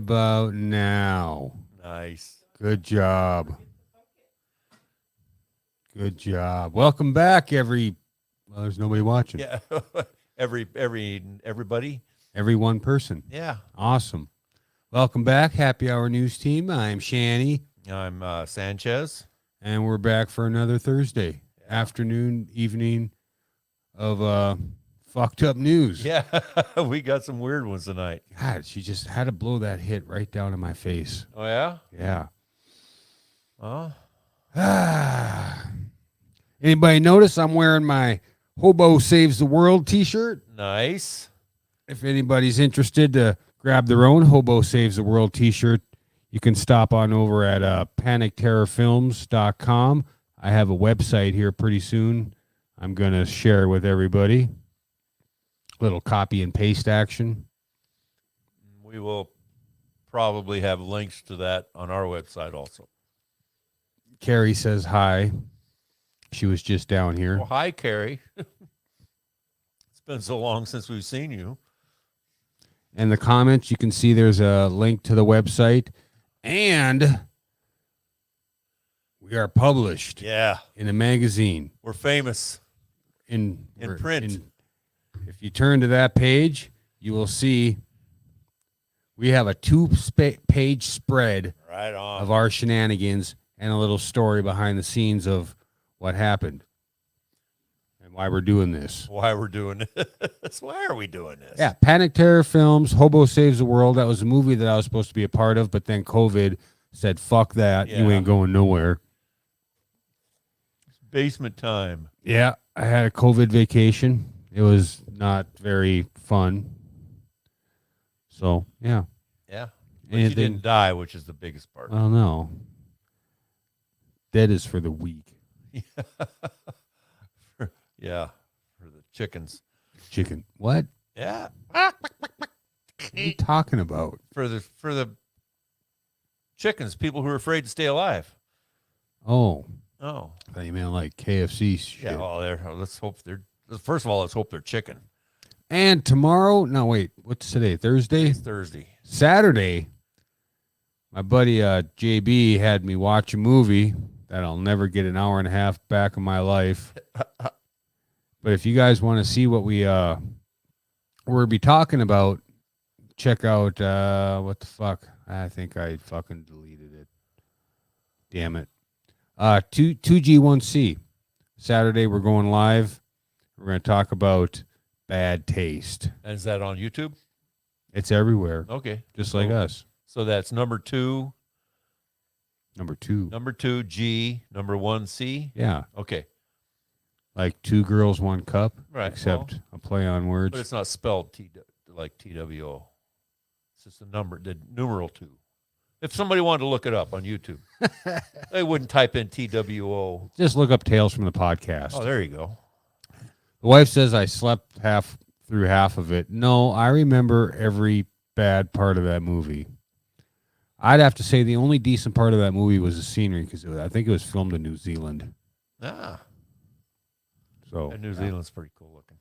about now. Nice. Good job. Good job. Welcome back, well, there's nobody watching. Yeah. Everybody. Every one person. Yeah. Awesome. Welcome back, Happy Hour News Team. I'm Shanny. I'm Sanchez. And we're back for another Thursday afternoon, evening of fucked up news. Yeah. We got some weird ones tonight. God, she just had to blow that hit right down in my face. Oh, yeah? Yeah. Oh. Anybody notice I'm wearing my Hobo Saves the World t-shirt? Nice. If anybody's interested to grab their own Hobo Saves the World t-shirt, you can stop on over at panicterrorfilms.com. I have a website here pretty soon. I'm going to share with everybody. Little copy and paste action. We will probably have links to that on our website also. Carrie says hi. She was just down here. Well, hi, Carrie. It's been so long since we've seen you. In the comments, you can see there's a link to the website. And we are published in a magazine. We're famous. In print. If you turn to that page, you will see we have a two-page spread of our shenanigans and a little story behind the scenes of what happened and why we're doing this. Why are we doing this? Yeah, Panic Terror Films, Hobo Saves the World. That was a movie that I was supposed to be a part of, but then COVID said, fuck that. You ain't going nowhere. It's basement time. Yeah, I had a COVID vacation. It was not very fun. So, yeah. Yeah. But you didn't die, which is the biggest part. Well, no. Dead is for the weak. Yeah. For the chickens. Chicken. What? Yeah. What are you talking about? For the chickens, people who are afraid to stay alive. Oh. Oh. I thought you meant like KFC shit. Yeah, well, let's hope first of all, let's hope they're chicken. And tomorrow, no, wait, what's today? Thursday? It's Thursday. Saturday, my buddy JB had me watch a movie that I'll never get an hour and a half back in my life. But if you guys want to see what we'll be talking about, check out, what the fuck? I think I fucking deleted it. Damn it. 2G1C. Saturday, we're going live. We're going to talk about bad taste. And is that on YouTube? It's everywhere. Okay. Just like us. So that's number 2. Number 2. Number 2, G. Number 1, C. Yeah. Okay. Like 2 girls, 1 cup. Right. Except a play on words. But it's not spelled like TWO. It's just the numeral 2. If somebody wanted to look it up on YouTube, they wouldn't type in TWO. Just look up Tales from the Podcast. Oh, there you go. The wife says I slept through half of it. No, I remember every bad part of that movie. I'd have to say the only decent part of that movie was the scenery because I think it was filmed in New Zealand. Ah. So and New Zealand's pretty cool looking.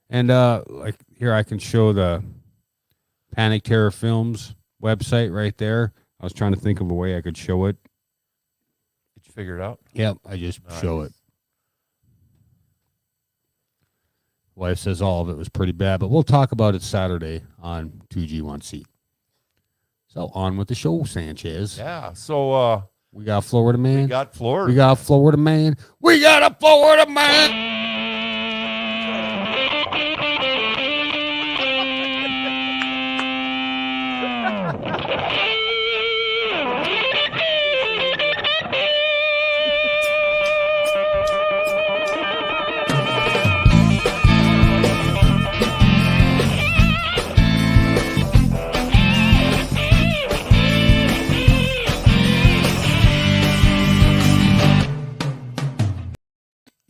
And like here I can show the Panic Terror Films website right there. I was trying to think of a way I could show it. Did you figure it out? Yep, I just show it. Wife says all of it was pretty bad, but we'll talk about it Saturday on 2G1C. So on with the show, Sanchez. Yeah. So we got Florida man. We got Florida. We got Florida man. We got a Florida man.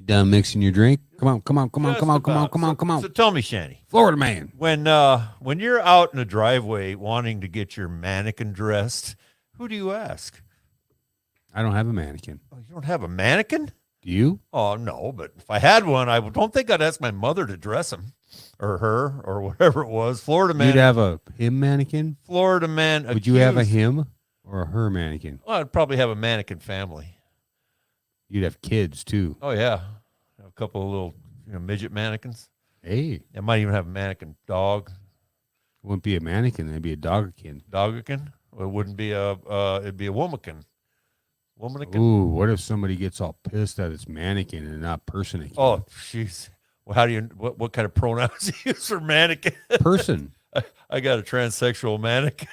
Done mixing your drink? Come on. So tell me, Shanny. Florida man. When you're out in a driveway wanting to get your mannequin dressed, who do you ask? I don't have a mannequin. Oh, you don't have a mannequin? Do you? Oh, no, but if I had one, I don't think I'd ask my mother to dress him or her or whatever it was. Florida man. You'd have a him mannequin? Florida man. Would you have a accused- him or a her mannequin? Well, I'd probably have a mannequin family. You'd have kids too. Oh, yeah. A couple of little midget mannequins. Hey, I might even have a mannequin dog. it wouldn't be a mannequin. It'd be a dogkin. Dogakin. It wouldn't be it'd be a womankin. Womanikin. Ooh, what if somebody gets all pissed that it's mannequin and not person? Oh, jeez. Well, how do you, what kind of pronouns do you use for mannequin? Person. I got a transsexual mannequin.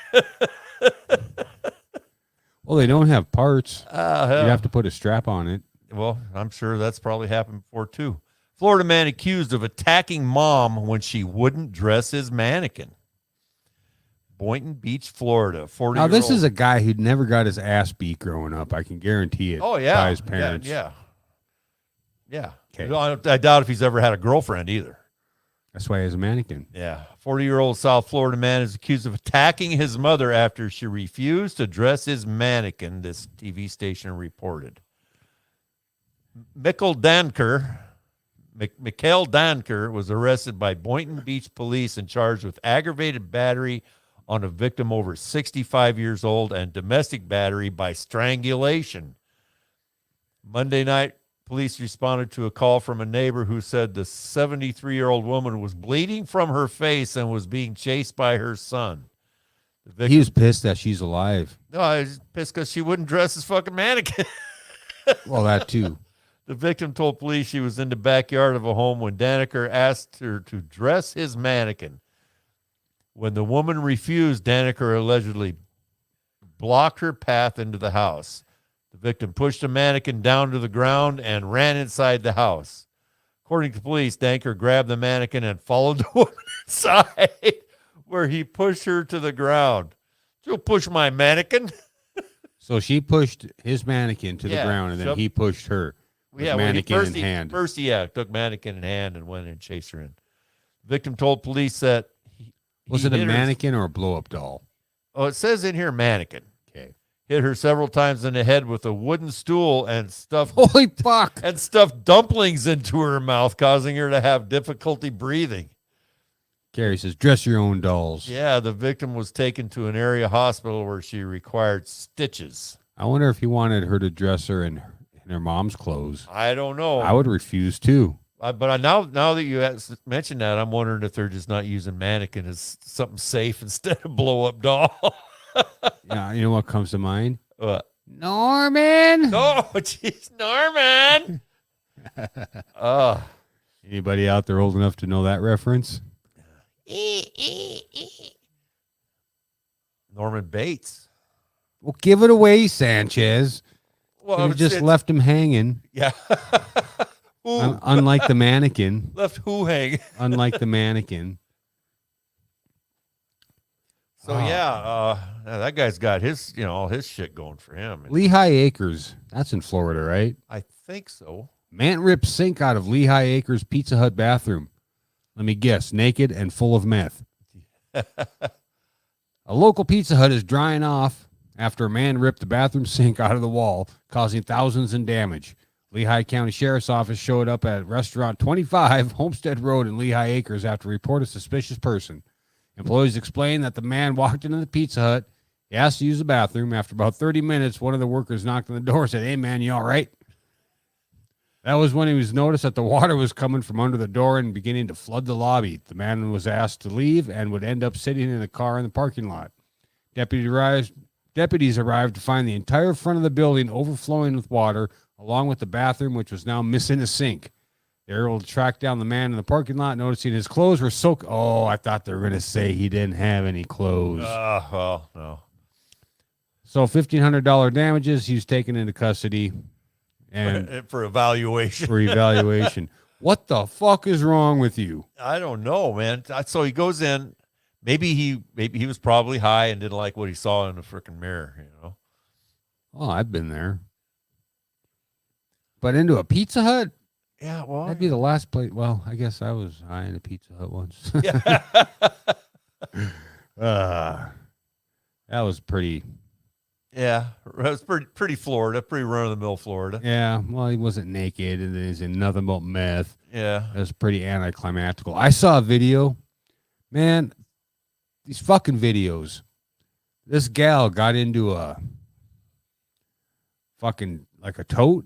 Well, they don't have parts. You'd Yeah. have to put a strap on it. Well, I'm sure that's probably happened before, too. Florida man accused of attacking mom when she wouldn't dress his mannequin. Boynton Beach, Florida. 40 Now, this is a guy who never got his ass beat growing up. I can guarantee it. Oh, yeah. By his parents. Yeah. Okay. I doubt if he's ever had a girlfriend either. That's why he's a mannequin. Yeah. 40-year-old South Florida man is accused of attacking his mother after she refused to dress his mannequin, this TV station reported. Mikhail Danker was arrested by Boynton Beach police and charged with aggravated battery on a victim over 65 years old and domestic battery by strangulation. Monday night, police responded to a call from a neighbor who said the 73-year-old woman was bleeding from her face and was being chased by her son. He was pissed that she's alive. No, I was pissed because she wouldn't dress his fucking mannequin. Well, that too. The victim told police she was in the backyard of a home when Daniker asked her to dress his mannequin. When the woman refused, Daniker allegedly blocked her path into the house. The victim pushed the mannequin down to the ground and ran inside the house. According to police, Daniker grabbed the mannequin and followed the woman inside, where he pushed her to the ground. You'll push my mannequin? So she pushed his mannequin to the ground, and then he pushed her. Mannequin in hand. First, took mannequin in hand and went in and chased her in. The victim told police that Was it a mannequin or a blow-up doll? Oh, it says in here mannequin. Okay. Hit her several times in the head with a wooden stool and stuffed Holy fuck! and stuffed dumplings into her mouth, causing her to have difficulty breathing. Carrie says, "Dress your own dolls." Yeah, the victim was taken to an area hospital where she required stitches. I wonder if he wanted her to dress her in her mom's clothes. I don't know. I would refuse too. But now that you mentioned that, I'm wondering if they're just not using mannequin as something safe instead of blow-up doll. Yeah, you know what comes to mind? What? Norman. Oh, jeez, Norman. Anybody out there old enough to know that reference? Norman Bates. Well, give it away, Sanchez. Well, You just left him hanging. Yeah. Unlike the mannequin. Left who hang? Unlike the mannequin. So that guy's got his, all his shit going for him. Lehigh Acres. That's in Florida, right? I think so. Man rips sink out of Lehigh Acres Pizza Hut bathroom. Let me guess, naked and full of meth. A local Pizza Hut is drying off after a man ripped the bathroom sink out of the wall, causing thousands in damage. Lehigh County Sheriff's Office showed up at Restaurant 25 Homestead Road in Lehigh Acres after report a suspicious person. Employees explained that the man walked into the Pizza Hut. He asked to use the bathroom. After about 30 minutes, one of the workers knocked on the door and said, "Hey, man, you all right?" That was when he was noticed that the water was coming from under the door and beginning to flood the lobby. The man was asked to leave and would end up sitting in a car in the parking lot. Deputies arrived to find the entire front of the building overflowing with water, along with the bathroom, which was now missing a sink. They were able to track down the man in the parking lot, noticing his clothes were soaked. Oh, I thought they were going to say he didn't have any clothes. Well, no. So $1,500 damages. He was taken into custody and For evaluation. for evaluation. What the fuck is wrong with you? I don't know, man. So he goes in. Maybe he was probably high and didn't like what he saw in the freaking mirror, Oh, I've been there. But into a Pizza Hut? Yeah, well. That'd be the last place. Well, I guess I was high in a Pizza Hut once. Yeah. That was pretty Yeah, it was pretty Florida, pretty run-of-the-mill Florida. Yeah, well, he wasn't naked, and he's in nothing but meth. Yeah. It was pretty anticlimactical. I saw a video. Man, these fucking videos. This gal got into a fucking, like a tote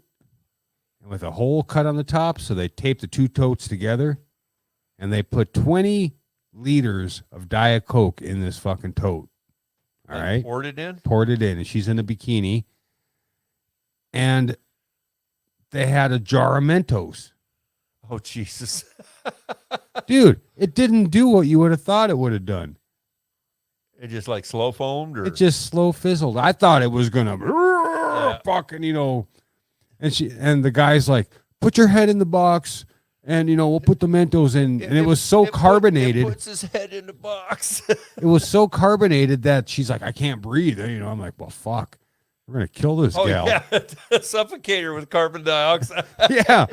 with a hole cut on the top, so they taped the two totes together, and they put 20 liters of Diet Coke in this fucking tote. All right? Poured it in? Poured it in, and she's in a bikini. And they had a jar of Mentos. Oh, Jesus. Dude, it didn't do what you would have thought it would have done. It just like slow foamed? Or? It just slow fizzled. I thought it was going to fucking, and the guy's like, put your head in the box and, we'll put the Mentos in. And it was so carbonated. It puts his head in the box. It was so carbonated that she's like, I can't breathe. I'm like, well, fuck. We're going to kill this gal. Yeah. Suffocate her with carbon dioxide. Yeah.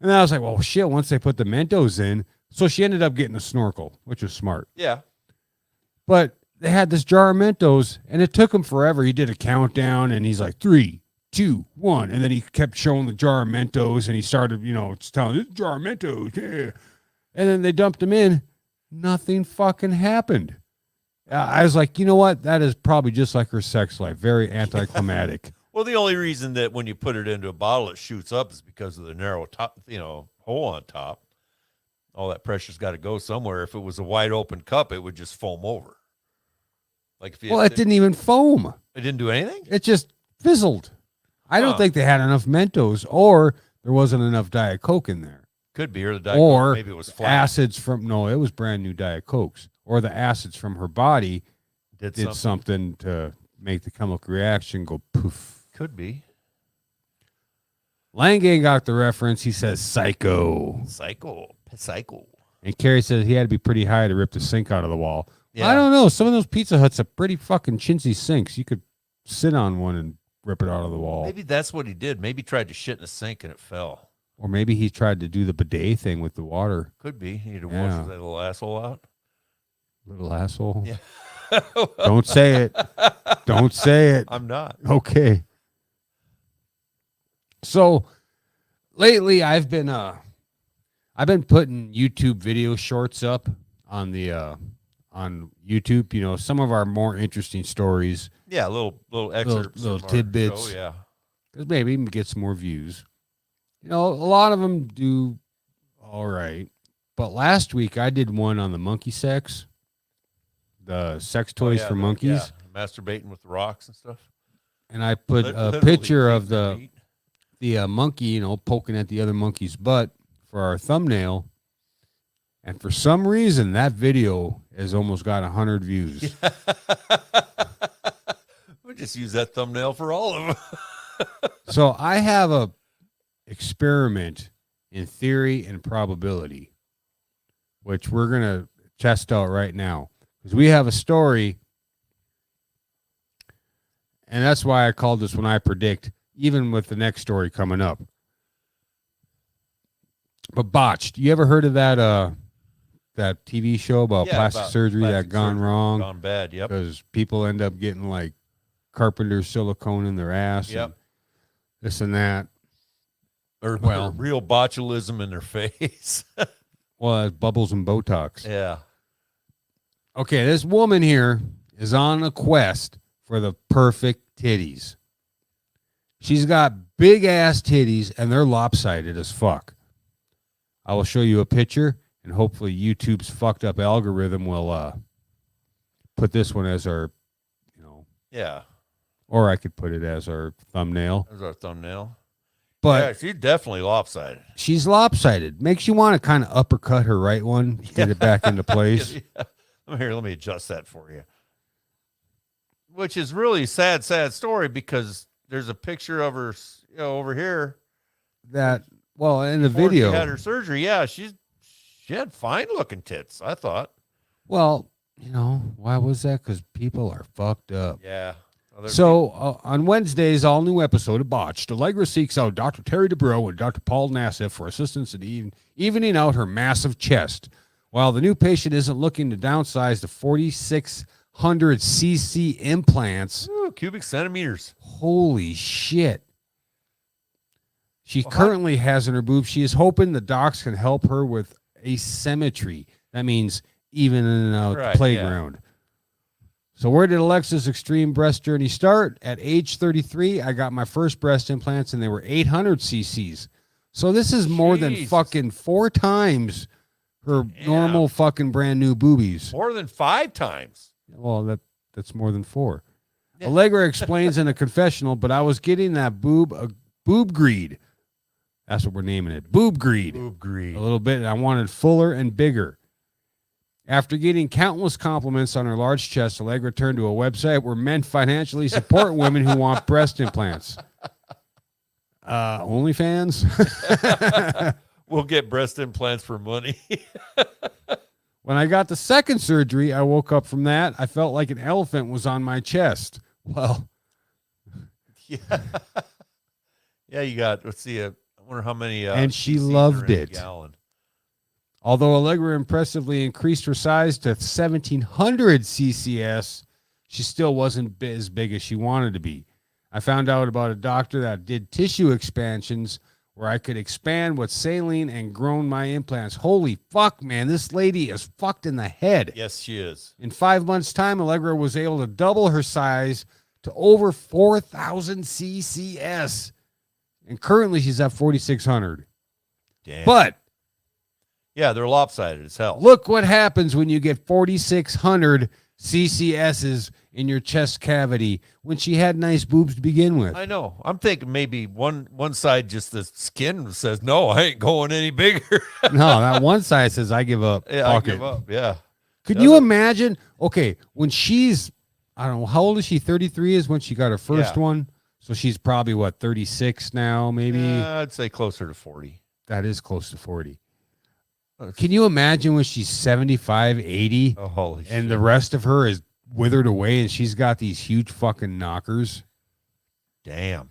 And I was like, well, shit, once they put the Mentos in. So she ended up getting a snorkel, which was smart. Yeah. But they had this jar of Mentos, and it took him forever. He did a countdown, and he's like, 3, 2, 1. And then he kept showing the jar of Mentos, and he started, telling this jar of Mentos, yeah. And then they dumped him in. Nothing fucking happened. I was like, you know what? That is probably just like her sex life. Very anticlimactic. Well, the only reason that when you put it into a bottle, it shoots up is because of the narrow top, hole on top. All that pressure's got to go somewhere. If it was a wide open cup, it would just foam over. Like if Well, it didn't even foam. It didn't do anything? It just fizzled. I don't think they had enough Mentos, or there wasn't enough Diet Coke in there. Could be, or the Diet Coke, maybe it was flat. Acids from, no, it was brand new Diet Cokes, or the acids from her body did something to make the chemical reaction go poof. Could be. Lange got the reference. He says psycho. Psycho. And Carrie says he had to be pretty high to rip the sink out of the wall. Yeah. I don't know. Some of those Pizza Huts are pretty fucking chintzy sinks. You could sit on one and rip it out of the wall. Maybe that's what he did. Maybe he tried to shit in a sink and it fell. Or maybe he tried to do the bidet thing with the water. Could be. He had to wash that little asshole out. Little asshole? Yeah. Don't say it. Don't say it. I'm not. Okay. So lately I've been putting YouTube video shorts up on the on YouTube, some of our more interesting stories. Yeah, little excerpts, little tidbits. Oh yeah. Cuz maybe even get some more views. A lot of them do all right. But last week I did one on the monkey sex. The sex toys for monkeys. Yeah. Masturbating with the rocks and stuff. And I put a picture of the monkey, poking at the other monkey's butt for our thumbnail. And for some reason, that video has almost got 100 views. We'll just use that thumbnail for all of them. So I have a experiment in theory and probability, which we're going to test out right now. Because we have a story, and that's why I called this When I Predict, even with the next story coming up. But botched. You ever heard of that that TV show about plastic surgery that gone wrong? Gone bad, yep. Because people end up getting like carpenter silicone in their ass. Yep. And this and that. Or real botulism in their face. Well, it's bubbles and Botox. Yeah. Okay, this woman here is on a quest for the perfect titties. She's got big ass titties and they're lopsided as fuck. I will show you a picture and hopefully YouTube's fucked up algorithm will put this one as our, Yeah. Or I could put it as our thumbnail. There's our thumbnail. But yeah, she's definitely lopsided. She's lopsided. Makes you want to kind of uppercut her right one, get it back into place. Yeah. Let me adjust that for you. Which is really sad story because there's a picture of her, over here. That, well, in the video. She had her surgery. Yeah, she had fine looking tits, I thought. Well, why was that? Because people are fucked up. Yeah. So on Wednesday's all-new episode of Botched, Allegra seeks out Dr. Terry DeBro and Dr. Paul Nassif for assistance in evening out her massive chest. While the new patient isn't looking to downsize to 4,600 cc implants. Ooh, cubic centimeters. Holy shit. She currently has in her boobs. She is hoping the docs can help her with asymmetry. That means even and out the playground. So where did Alexa's extreme breast journey start? At age 33, I got my first breast implants, and they were 800 cc's. So this is more than fucking 4 times her normal fucking brand new boobies. More than 5 times. Well, that's more than 4. Yeah. Allegra explains in a confessional, but I was getting that boob greed. That's what we're naming it. Boob greed. Boob greed. A little bit. And I wanted fuller and bigger. After getting countless compliments on her large chest, Allegra turned to a website where men financially support women who want breast implants. OnlyFans? We'll get breast implants for money. When I got the second surgery, I woke up from that. I felt like an elephant was on my chest. Well. Yeah. Yeah, you got, let's see, I wonder how many. And she loved it. Although Allegra impressively increased her size to 1,700 CCS, she still wasn't as big as she wanted to be. I found out about a doctor that did tissue expansions where I could expand with saline and grown my implants. Holy fuck, man. This lady is fucked in the head. Yes, she is. In 5 months' time, Allegra was able to double her size to over 4,000 CCS. And currently she's at 4,600. Damn. But yeah, they're lopsided as hell. Look what happens when you get 4,600 CCSs in your chest cavity when she had nice boobs to begin with. I know. I'm thinking maybe one side, just the skin says, no, I ain't going any bigger. No, that one side says, I give up. Yeah, I give up. Yeah. Could you imagine? Okay, when she's, I don't know, how old is she? 33 is when she got her first one. So she's probably, what, 36 now, maybe? I'd say closer to 40. That is close to 40. Can you imagine when she's 75, 80, oh, holy and shit. the rest of her is withered away and she's got these huge fucking knockers? Damn.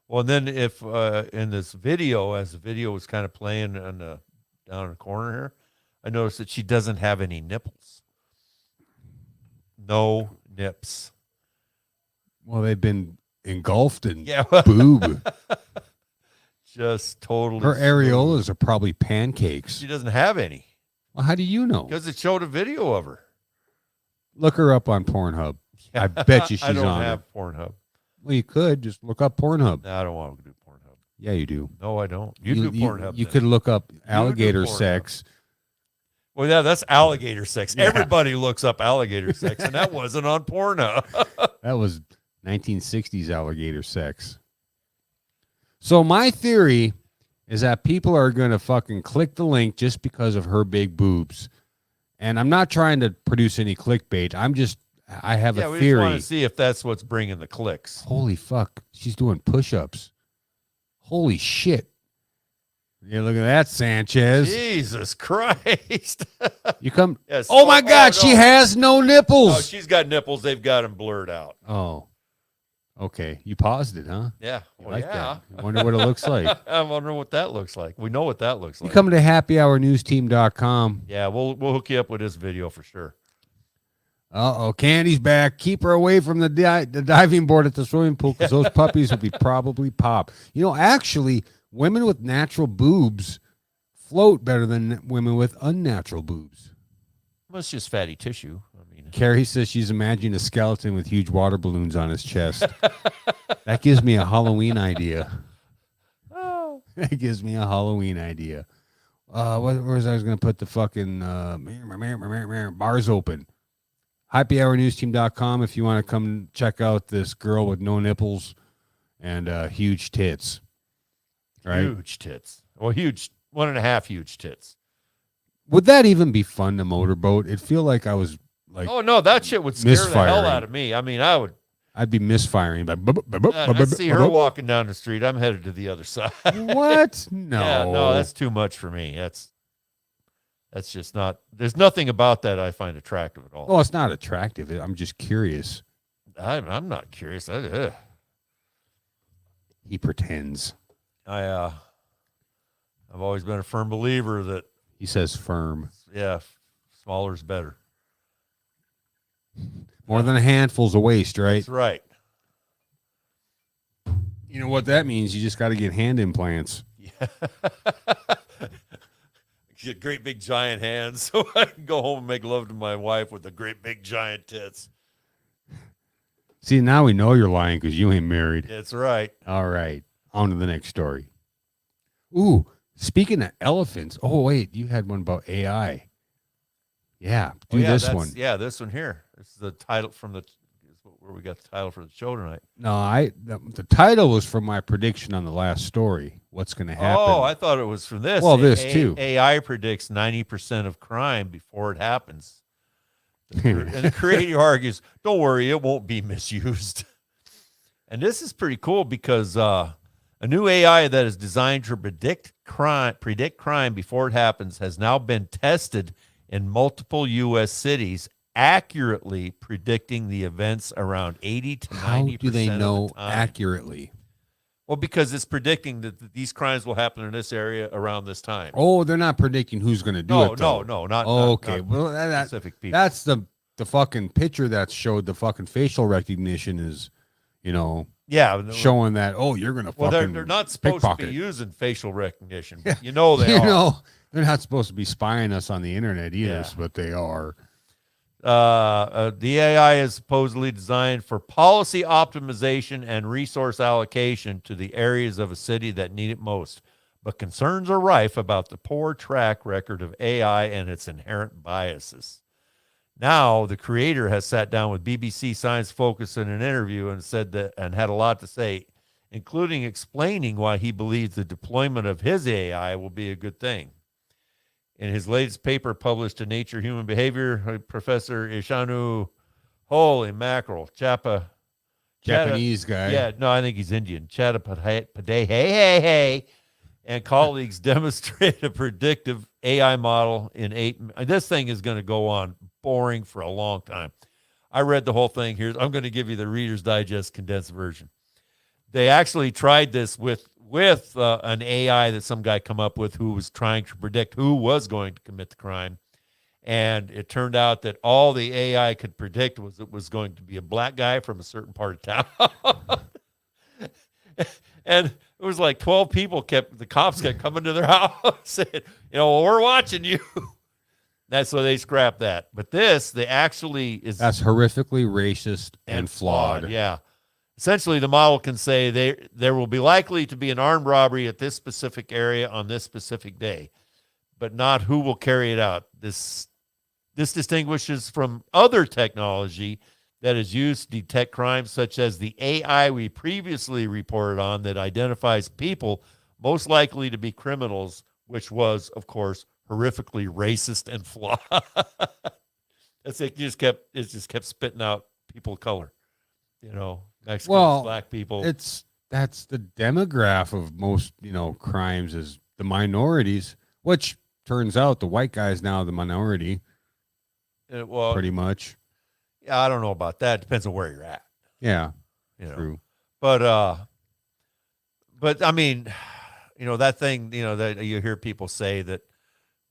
Well, and then if in this video, as the video was kind of playing on down in the corner here, I noticed that she doesn't have any nipples. No nips. Well, they've been engulfed in Yeah. boob. Just totally. Her areolas are probably pancakes. She doesn't have any. Well, how do you know? Because it showed a video of her. Look her up on Pornhub. Yeah. I bet you she's on. I don't have Pornhub. Well, you could just look up Pornhub. No, I don't want to do Pornhub. Yeah, you do. No, I don't. You do Pornhub. You could look up alligator sex. Well, yeah, that's alligator sex. Yeah. Everybody looks up alligator sex, and that wasn't on Pornhub. That was 1960s alligator sex. So my theory is that people are going to fucking click the link just because of her big boobs. And I'm not trying to produce any clickbait. I have a theory. We just want to see if that's what's bringing the clicks. Holy fuck. She's doing push-ups. Holy shit. Yeah, look at that, Sanchez. Jesus Christ. You come. Yes. Oh, my God. No. She has no nipples. Oh, she's got nipples. They've got them blurred out. Oh. Okay. You paused it, huh? Yeah. Well, that. I wonder what it looks like. I wonder what that looks like. We know what that looks like. You come to happyhournewsteam.com. Yeah, we'll hook you up with this video for sure. Uh-oh, Candy's back. Keep her away from the diving board at the swimming pool because those puppies will be probably pop. You know, actually, women with natural boobs float better than women with unnatural boobs. Well, it's just fatty tissue. Carrie says she's imagining a skeleton with huge water balloons on his chest. That gives me a Halloween idea. Oh. That gives me a Halloween idea. Where was I going to put the fucking bars open? HappyHourNewsTeam.com if you want to come check out this girl with no nipples and huge tits. Right? Huge tits. Well, huge, 1.5 huge tits. Would that even be fun to motorboat? It'd feel like I was like, oh no, that shit would scare the hell out of me. I mean, I'd be misfiring. I see her walking down the street. I'm headed to the other side. What? No. Yeah, no, that's too much for me. That's just not. There's nothing about that I find attractive at all. Oh, it's not attractive. I'm just curious. I'm not curious. He pretends. I've always been a firm believer that he says firm. Yeah, smaller is better. More than a handful's a waste, right? That's right. You know what that means? You just got to get hand implants. Yeah. Get great big giant hands so I can go home and make love to my wife with the great big giant tits. See, now we know you're lying because you ain't married. That's right. All right. On to the next story. Ooh, speaking of elephants. Oh, wait. You had one about AI. Yeah. Do this one. Yeah, this one here. This is the title from where we got the title for the show tonight. No, the title was from my prediction on the last story. What's going to happen? Oh, I thought it was from this. Well, this too. AI predicts 90% of crime before it happens. And the creator argues, don't worry, it won't be misused. And this is pretty cool because a new AI that is designed to predict crime before it happens has now been tested in multiple U.S. cities, accurately predicting the events around 80 to 90% How do they know of the time. accurately? Well, because it's predicting that these crimes will happen in this area around this time. Oh, they're not predicting who's going to do it. No, not okay. Not well, specific people. That's the fucking picture that showed the fucking facial recognition is, showing that. Oh, you're going to fucking. They're not supposed pickpocket. to be using facial recognition. But they are. They're not supposed to be spying us on the internet either, Yeah. but they are. The AI is supposedly designed for policy optimization and resource allocation to the areas of a city that need it most. But concerns are rife about the poor track record of AI and its inherent biases. Now, the creator has sat down with BBC Science Focus in an interview and said that, and had a lot to say, including explaining why he believes the deployment of his AI will be a good thing. In his latest paper published in Nature Human Behavior, Professor Ishanu, holy mackerel, Japanese guy. Yeah, no, I think he's Indian. Hey, and colleagues demonstrate a predictive AI model in 8. This thing is going to go on boring for a long time. I read the whole thing here. I'm going to give you the Reader's Digest condensed version. They actually tried this with an AI that some guy come up with who was trying to predict who was going to commit the crime. And it turned out that all the AI could predict was it was going to be a black guy from a certain part of town. And it was like 12 people the cops kept coming to their house saying, we're watching you. That's why they scrapped that. But that's horrifically racist and flawed. Yeah. Essentially, the model can say there will be likely to be an armed robbery at this specific area on this specific day, but not who will carry it out. This distinguishes from other technology that is used to detect crimes, such as the AI we previously reported on that identifies people most likely to be criminals, which was, of course, horrifically racist and flawed. It just kept spitting out people of color, Mexicans, black people. That's the demographic of most, crimes is the minorities, which turns out the white guy is now the minority. Pretty much. Yeah, I don't know about that. Depends on where you're at. Yeah, true. But I mean, that thing, that you hear people say that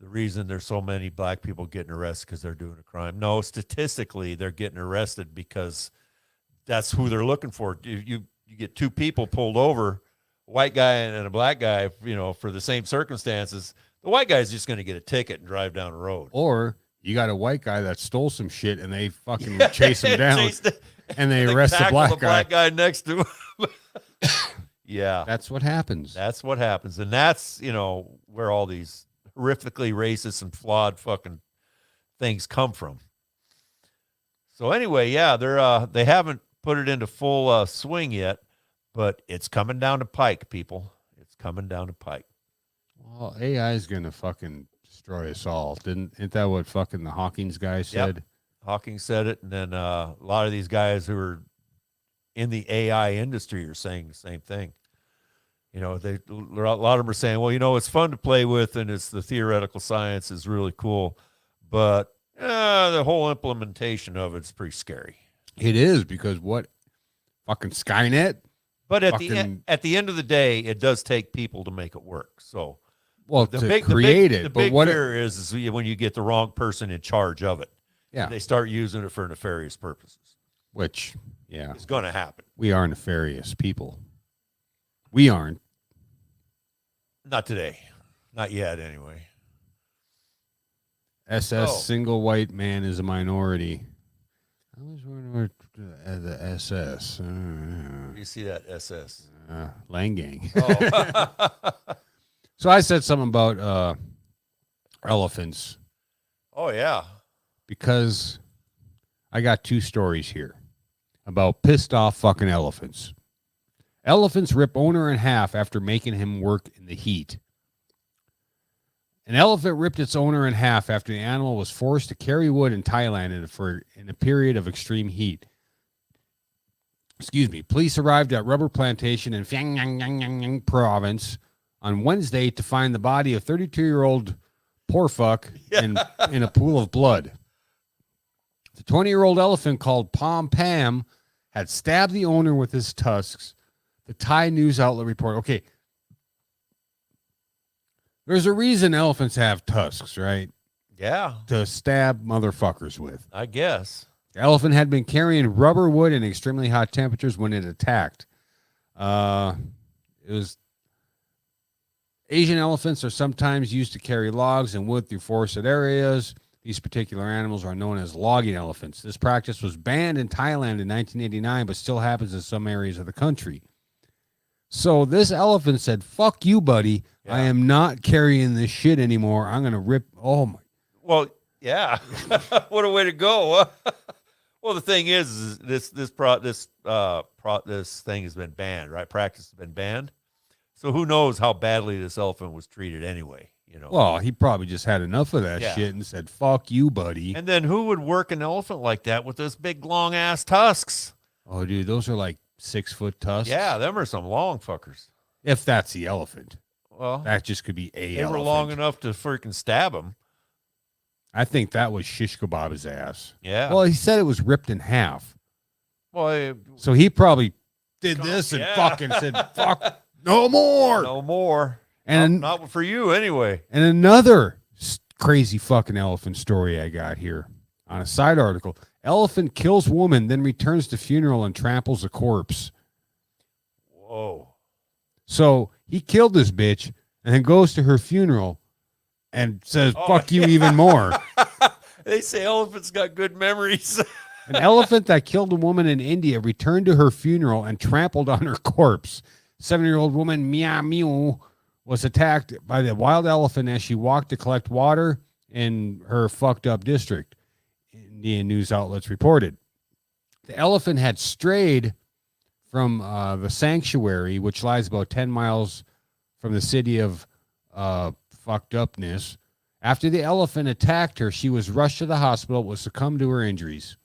the reason there's so many black people getting arrested because they're doing a crime. No, statistically, they're getting arrested because that's who they're looking for. You get two people pulled over, a white guy and a black guy, for the same circumstances. The white guy's just going to get a ticket and drive down the road. Or you got a white guy that stole some shit and they fucking chase him down and they arrest the black guy next to him. Yeah. That's what happens. And that's, where all these horrifically racist and flawed fucking things come from. So anyway, yeah, they haven't put it into full swing yet, but it's coming down the pike, people. It's coming down the pike. Well, AI is going to fucking destroy us all. Isn't that what fucking the Hawkins guy said? Yep. Hawking said it, and then a lot of these guys who are in the AI industry are saying the same thing. A lot of them are saying, well, it's fun to play with, and it's the theoretical science is really cool, but the whole implementation of it's pretty scary. It is, because what fucking Skynet? But at the end of the day, it does take people to make it work. So, to create it. The big fear is when you get the wrong person in charge of it. Yeah, they start using it for nefarious purposes. Which, yeah, is going to happen. We are nefarious people. We aren't. Not today. Not yet, anyway. SS Oh. single white man is a minority. I was wondering where the SS. Where do you see that SS? Langang. Oh. So I said something about elephants Oh, yeah. because I got two stories here about pissed off fucking elephants. Elephants rip owner in half after making him work in the heat. An elephant ripped its owner in half after the animal was forced to carry wood in Thailand in a period of extreme heat. Excuse me. Police arrived at rubber plantation in Phang Yang Yang Yang Yang province on Wednesday to find the body of 32-year-old poor fuck in a pool of blood. The 20-year-old elephant called Pom Pam had stabbed the owner with his tusks. The Thai news outlet reported. Okay. There's a reason elephants have tusks, right? Yeah, To stab motherfuckers with. I guess. The elephant had been carrying rubber wood in extremely hot temperatures when it attacked. It was Asian elephants are sometimes used to carry logs and wood through forested areas. These particular animals are known as logging elephants. This practice was banned in Thailand in 1989, but still happens in some areas of the country. So this elephant said, fuck you, buddy. Yeah. I am not carrying this shit anymore. I'm going to rip. Oh, my. Well, yeah. What a way to go. Well, the thing is this thing has been banned, right? Practice has been banned. So who knows how badly this elephant was treated anyway, you know? Well, he probably just had enough of that shit and said, fuck you, buddy. And then who would work an elephant like that with those big, long-ass tusks? Oh, dude, those are like 6-foot tusks. Yeah, them are some long fuckers. If that's the elephant. Well, That just could be a they elephant. were long enough to freaking stab him. I think that was shish kebab's ass. Yeah. Well, he said it was ripped in half. Well, So he probably did this and fucking said, fuck, no more. no more. And not for you anyway. And another crazy fucking elephant story I got here on a side article. Elephant kills woman, then returns to funeral and tramples a corpse. Whoa. So he killed this bitch and then goes to her funeral and says, fuck you even more. They say elephants got good memories. An elephant that killed a woman in India returned to her funeral and trampled on her corpse. 7-year-old woman Mia Miu was attacked by the wild elephant as she walked to collect water in her fucked up district, Indian news outlets reported. The elephant had strayed from the sanctuary, which lies about 10 miles from the city of fucked upness. After the elephant attacked her, she was rushed to the hospital but succumbed to her injuries.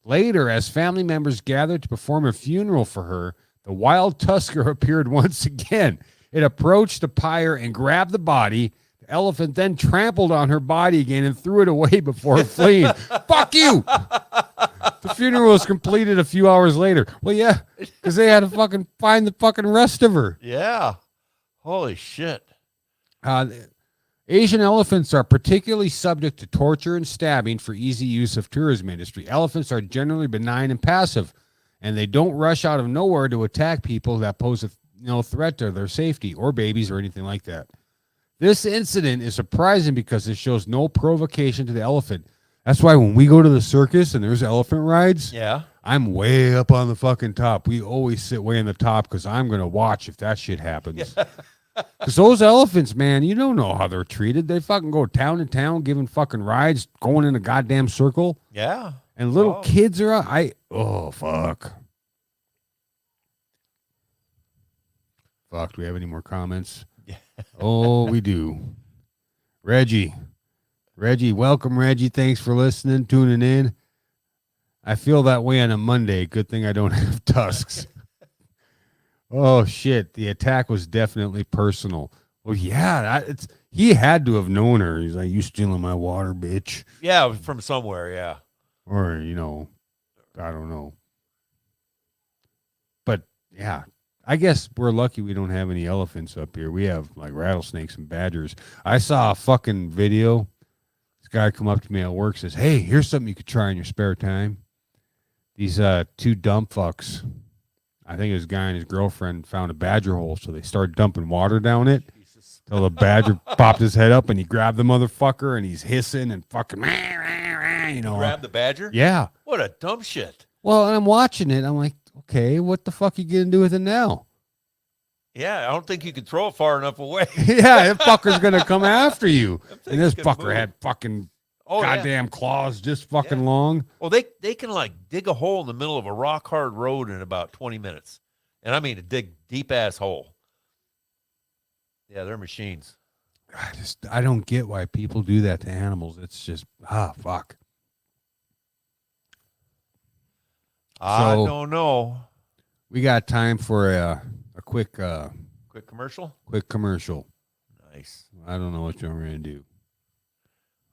Later, as family members gathered to perform a funeral for her, the wild tusker appeared once again. It approached the pyre and grabbed the body. The elephant then trampled on her body again and threw it away before fleeing. Fuck you! The funeral was completed a few hours later. Well, yeah, because they had to fucking find the fucking rest of her. Yeah. Holy shit. Asian elephants are particularly subject to torture and stabbing for easy use of tourism industry. Elephants are generally benign and passive, and they don't rush out of nowhere to attack people that pose a threat to their safety or babies or anything like that. This incident is surprising because it shows no provocation to the elephant. That's why when we go to the circus and there's elephant rides, Yeah. I'm way up on the fucking top. We always sit way on the top because I'm going to watch if that shit happens. Because those elephants, man, you don't know how they're treated. They fucking go town to town giving fucking rides, going in a goddamn circle. Yeah. And little kids are out. Oh, fuck. Fuck, do we have any more comments? Yeah. Oh, we do. Reggie, welcome, Reggie. Thanks for listening, tuning in. I feel that way on a Monday. Good thing I don't have tusks. Oh, shit. The attack was definitely personal. Well, yeah, he had to have known her. He's like, you stealing my water, bitch. Yeah, from somewhere, yeah. Or, I don't know. But, yeah, I guess we're lucky we don't have any elephants up here. We have, like, rattlesnakes and badgers. I saw a fucking video. This guy come up to me at work, says, hey, here's something you could try in your spare time. These two dumb fucks I think his guy and his girlfriend found a badger hole, so they started dumping water down it. Jesus. Till the badger popped his head up and he grabbed the motherfucker and he's hissing and fucking, you know. Grab the badger? Yeah. What a dumb shit. Well, and I'm watching it. I'm like, okay, what the fuck you gonna do with it now? Yeah, I don't think you can throw it far enough away. Yeah, that fucker's gonna come after you. And this gonna fucker move. had fucking Oh, yeah. goddamn claws just fucking Yeah. long. Well, they can like dig a hole in the middle of a rock hard road in about 20 minutes. And I mean a deep ass hole. Yeah, they're machines. I don't get why people do that to animals. It's just fuck. I So- don't know. We got time for a quick Quick commercial? commercial. Nice. I don't know what you're gonna do.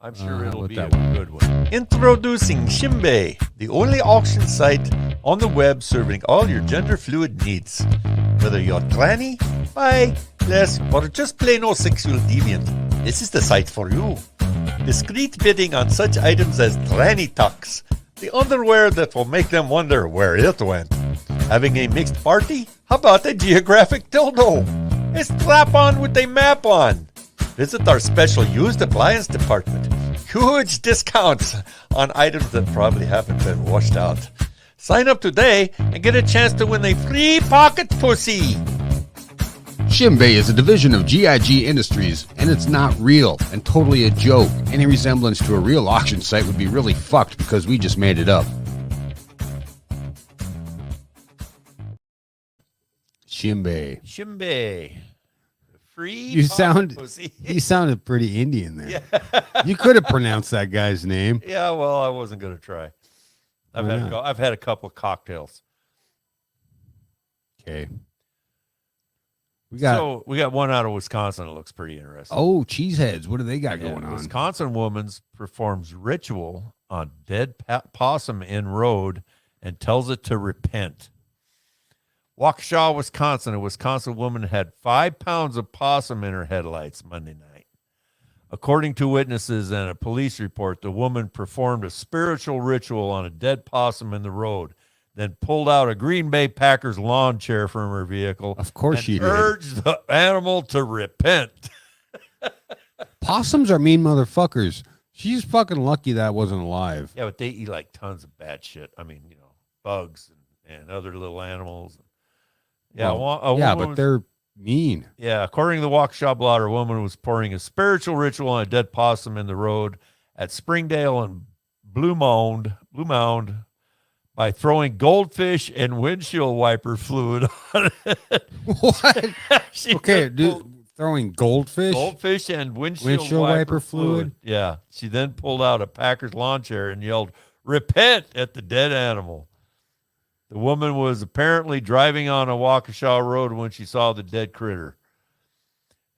I'm sure how it'll about be that a one? good one. Introducing Shimbei, the only auction site on the web serving all your gender fluid needs. Whether you're tranny, bi, les, or just plain old sexual deviant, this is the site for you. Discreet bidding on such items as tranny tucks, the underwear that will make them wonder where it went. Having a mixed party? How about a geographic dildo? A strap-on with a map on. Visit our special used appliance department. Huge discounts on items that probably haven't been washed out. Sign up today and get a chance to win a free pocket pussy. Shimbei is a division of GIG Industries, and it's not real and totally a joke. Any resemblance to a real auction site would be really fucked because we just made it up. Shimbei. Shimbei. Free You pocket sound pussy. you sounded pretty Indian there. You could have pronounced that guy's name. Yeah, well, I wasn't going to try. Why not? I've had a couple of cocktails. Okay. We got So we got one out of Wisconsin that looks pretty interesting. cheeseheads. What do they got Yeah, going on? Wisconsin woman performs ritual on dead possum in road and tells it to repent. Waukesha, Wisconsin. A Wisconsin woman had 5 pounds of possum in her headlights Monday night. According to witnesses and a police report, the woman performed a spiritual ritual on a dead possum in the road, then pulled out a Green Bay Packers lawn chair from her vehicle. Of course and she did. urged the animal to repent. Possums are mean motherfuckers. She's fucking lucky that wasn't alive. Yeah, but they eat like tons of bad shit. I mean, bugs and other little animals. Yeah, Well, but they're mean. Yeah, according to the Waukesha Blotter, a woman was pouring a spiritual ritual on a dead possum in the road at Springdale and Blue Mound by throwing goldfish and windshield wiper fluid on it. What? She Okay, then dude, throwing goldfish. goldfish and windshield wiper fluid. Yeah. She then pulled out a Packers lawn chair and yelled, "Repent," at the dead animal. The woman was apparently driving on a Waukesha road when she saw the dead critter.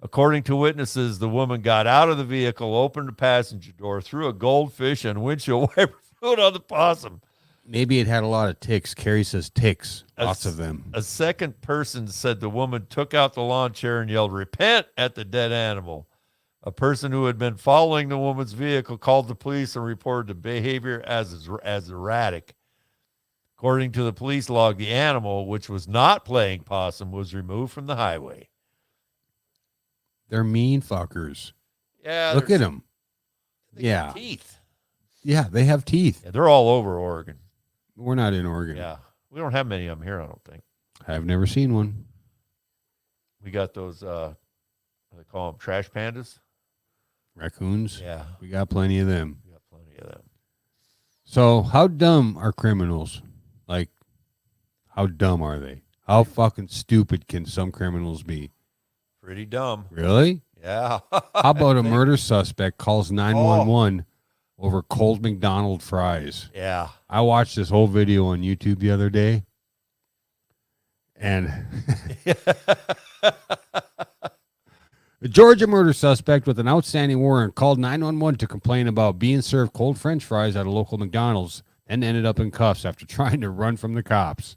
According to witnesses, the woman got out of the vehicle, opened the passenger door, threw a goldfish and windshield wiper fluid on the possum. Maybe it had a lot of ticks. Carrie says ticks. A Lots s- of them. A second person said the woman took out the lawn chair and yelled, "Repent," at the dead animal. A person who had been following the woman's vehicle called the police and reported the behavior as erratic. According to the police log, the animal, which was not playing possum, was removed from the highway. They're mean fuckers. Yeah, Look at them. they Yeah. got teeth. Yeah, they have teeth. Yeah, they're all over Oregon. We're not in Oregon. Yeah, we don't have many of them here, I don't think. I've never seen one. We got those, what do they call them, trash pandas? Raccoons. Yeah, We got plenty of them. we got plenty of them. So how dumb are criminals? Like, how dumb are they? How fucking stupid can some criminals be? Pretty dumb. Really? Yeah. How about a murder suspect calls 911 over cold McDonald fries? Yeah. I watched this whole video on YouTube the other day, and a Georgia murder suspect with an outstanding warrant called 911 to complain about being served cold French fries at a local McDonald's and ended up in cuffs after trying to run from the cops.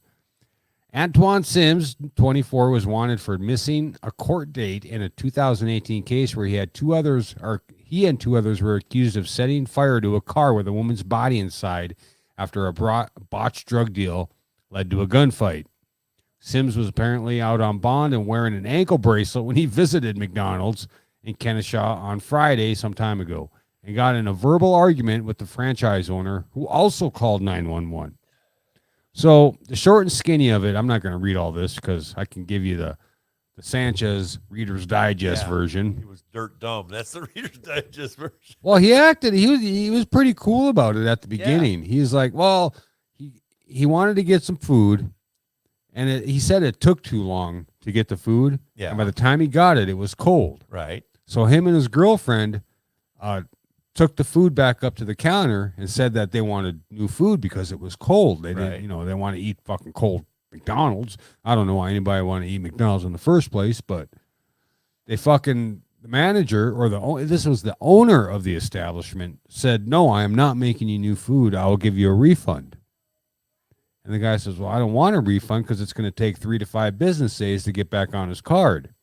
Antoine Sims, 24, was wanted for missing a court date in a 2018 case where he and two others were accused of setting fire to a car with a woman's body inside after a botched drug deal led to a gunfight. Sims was apparently out on bond and wearing an ankle bracelet when he visited McDonald's in Kennesaw on Friday some time ago and got in a verbal argument with the franchise owner who also called 911. So the short and skinny of it, I'm not going to read all this because I can give you the Sanchez Reader's Digest version. He was dirt dumb. That's the Reader's Digest version. Well, he was pretty cool about it at the beginning. Yeah. He's like, well, he wanted to get some food, and he said it took too long to get the food. Yeah. And by the time he got it, it was cold. Right. So him and his girlfriend took the food back up to the counter and said that they wanted new food because it was cold. They didn't, they want to eat fucking cold McDonald's. I don't know why anybody want to eat McDonald's in the first place, but the manager this was the owner of the establishment said, no, I am not making you new food. I will give you a refund. And the guy says, well, I don't want a refund because it's going to take 3 to 5 business days to get back on his card.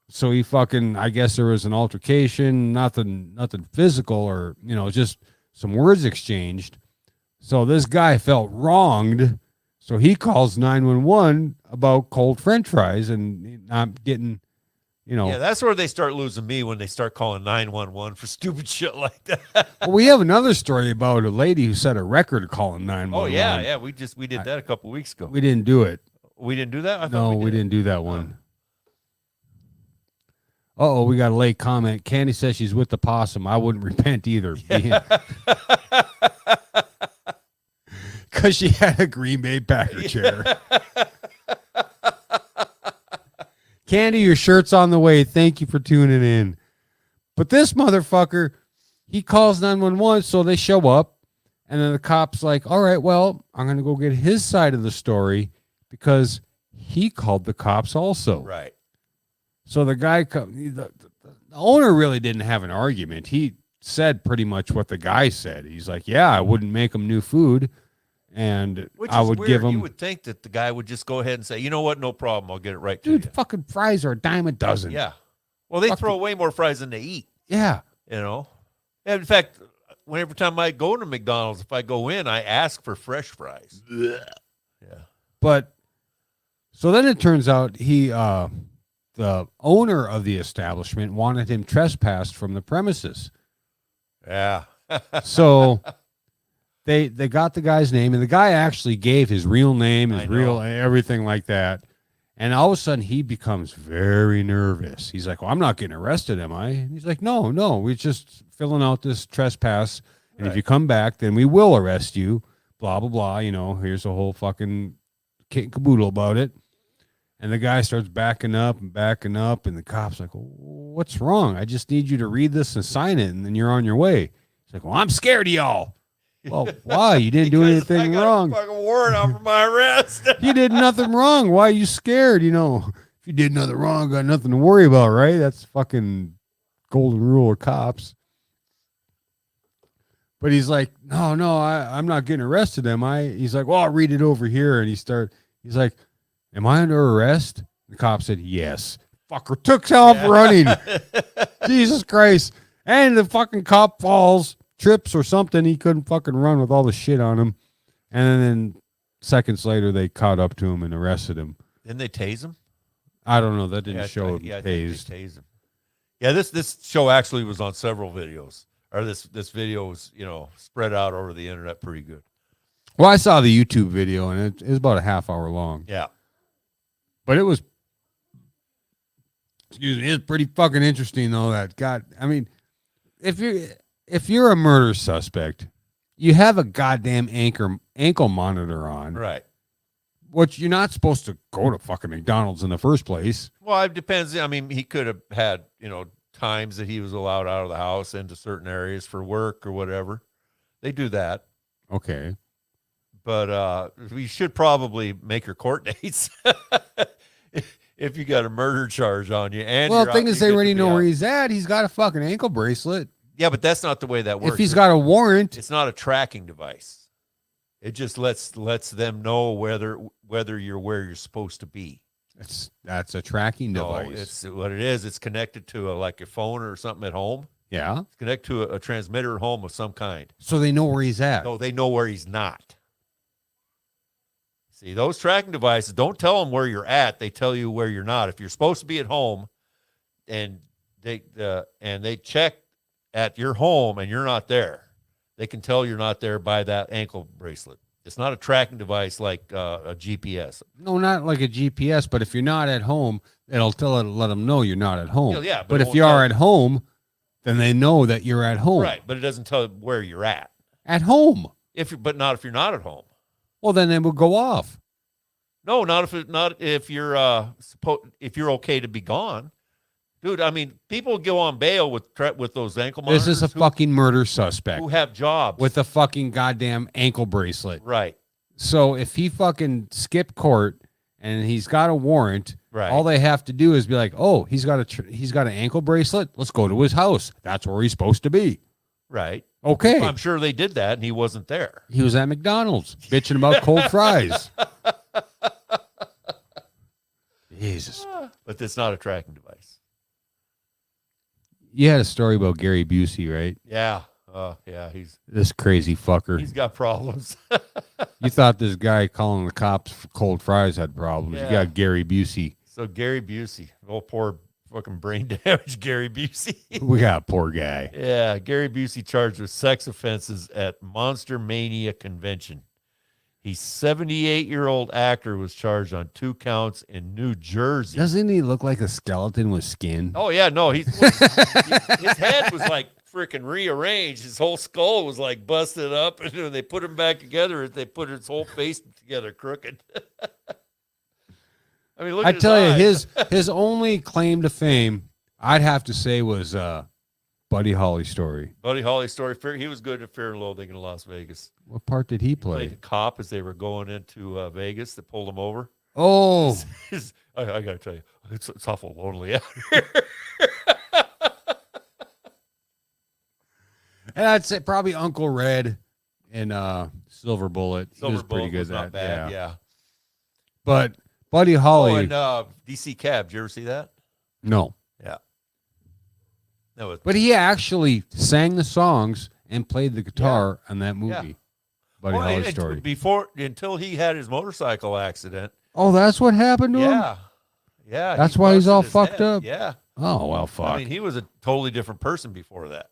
So he I guess there was an altercation, nothing physical or, just some words exchanged. So this guy felt wronged. So he calls 911 about cold French fries and not getting, Yeah, that's where they start losing me, when they start calling 911 for stupid shit like that. Well, we have another story about a lady who set a record calling 911. Oh, yeah. We did that a couple weeks ago. We didn't do it. We didn't do that? No, we didn't do that one. Uh-oh, we got a late comment. Candy says she's with the possum. I wouldn't repent either. Because she had a Green Bay Packer chair. Candy, your shirt's on the way. Thank you for tuning in. But this motherfucker, he calls 911, so they show up, and then the cop's like, all right, well, I'm going to go get his side of the story because he called the cops also. Right. So the guy, the owner really didn't have an argument. He said pretty much what the guy said. He's like, yeah, I wouldn't make him new food. And I would give him. You would think that the guy would just go ahead and say, you know what, no problem, I'll get it right to you. Dude, fucking fries are a dime a dozen. Yeah. Well, they throw away more fries than they eat. Yeah. And in fact, every time I go to McDonald's, if I go in, I ask for fresh fries. Yeah. But so then it turns out the owner of the establishment wanted him trespassed from the premises. Yeah. So they got the guy's name, and the guy actually gave his real name, everything like that. And all of a sudden, he becomes very nervous. He's like, well, I'm not getting arrested, am I? And he's like, no, we're just filling out this trespass. And if you come back, then we will arrest you, blah, blah, blah. Here's a whole fucking kit and caboodle about it. And the guy starts backing up, and the cop's like, what's wrong? I just need you to read this and sign it, and then you're on your way. He's like, well, I'm scared of y'all. Well, why? You didn't do anything wrong. I got a fucking warrant out for my arrest. You did nothing wrong. Why are you scared? If you did nothing wrong, got nothing to worry about, right? That's fucking golden rule of cops. But he's like, no, I'm not getting arrested, am I? He's like, well, I'll read it over here. And he's like, am I under arrest? The cop said, yes. Fucker took off running. Jesus Christ. And the fucking cop falls, trips or something. He couldn't fucking run with all the shit on him. And then seconds later, they caught up to him and arrested him. Didn't they tase him? I don't know. That didn't show him tased. They tased him. Yeah, this show actually was on several videos. Or this video was, spread out over the internet pretty good. Well, I saw the YouTube video, and it was about a half hour long. Yeah. But it was, it's pretty fucking interesting, though, if you're a murder suspect, you have a goddamn ankle monitor on. Right. Which you're not supposed to go to fucking McDonald's in the first place. Well, it depends. I mean, he could have had, times that he was allowed out of the house into certain areas for work or whatever. They do that. Okay. But we should probably make your court dates if you got a murder charge on you. And the thing is, they already know where he's at. He's got a fucking ankle bracelet. Yeah, but that's not the way that works. If he's got a warrant, it's not a tracking device. It just lets them know whether you're where you're supposed to be. That's a tracking device. No, it's what it is. It's connected to like your phone or something at home. Yeah. It's connected to a transmitter at home of some kind. So they know where he's at. No, they know where he's not. See, those tracking devices, don't tell them where you're at. They tell you where you're not. If you're supposed to be at home and they check at your home and you're not there, they can tell you're not there by that ankle bracelet. It's not a tracking device like a GPS. No, not like a GPS, but if you're not at home, it'll let them know you're not at home. Yeah, but it if won't you tell are you. at home, then they know that you're at home. Right, but it doesn't tell you where you're at. At home. But not if you're not at home. Well, then they will go off. No, not if you're okay to be gone. Dude, I mean, people go on bail with those ankle monitors. This is a fucking murder suspect who have jobs with a fucking goddamn ankle bracelet. Right. So if he fucking skipped court and he's got a warrant, Right. all they have to do is be like, "Oh, he's got an ankle bracelet. Let's go to his house. That's where he's supposed to be." Right. Okay. I'm sure they did that, and he wasn't there. He was at McDonald's bitching about cold fries. Jesus. But it's not a tracking device. You had a story about Gary Busey, right? Yeah. Yeah. This crazy fucker. He's got problems. You thought this guy calling the cops for cold fries had problems. Yeah. You got Gary Busey. So Gary Busey, poor fucking brain damage, Gary Busey. We got a poor guy. Yeah, Gary Busey charged with sex offenses at Monster Mania convention. He's 78-year-old actor was charged on 2 counts in New Jersey. Doesn't he look like a skeleton with skin? Oh yeah, no, his head was like freaking rearranged. His whole skull was like busted up, and when they put him back together, they put his whole face together crooked. I mean, look. I at tell you, eyes. his only claim to fame, I'd have to say, was Buddy Holly story. Buddy Holly story. He was good at Fear and Loathing in Las Vegas. What part did he Played play? the cop as they were going into Vegas. They pulled him over. Oh, I got to tell you, it's awful lonely out here. that's it. Probably Uncle Red and Silver Bullet. He was pretty good was at not that. bad. Yeah. But Buddy Holly, Oh, and DC Cab. Did you ever see that? no. Yeah. That was. But he actually sang the songs and played the guitar on that movie. Yeah. Buddy Well, Holly and story. until he had his motorcycle accident. Oh, that's what happened to him? Yeah. Yeah. That's he why he's busted all his fucked head. up? Yeah. Oh, well, fuck. I mean, he was a totally different person before that.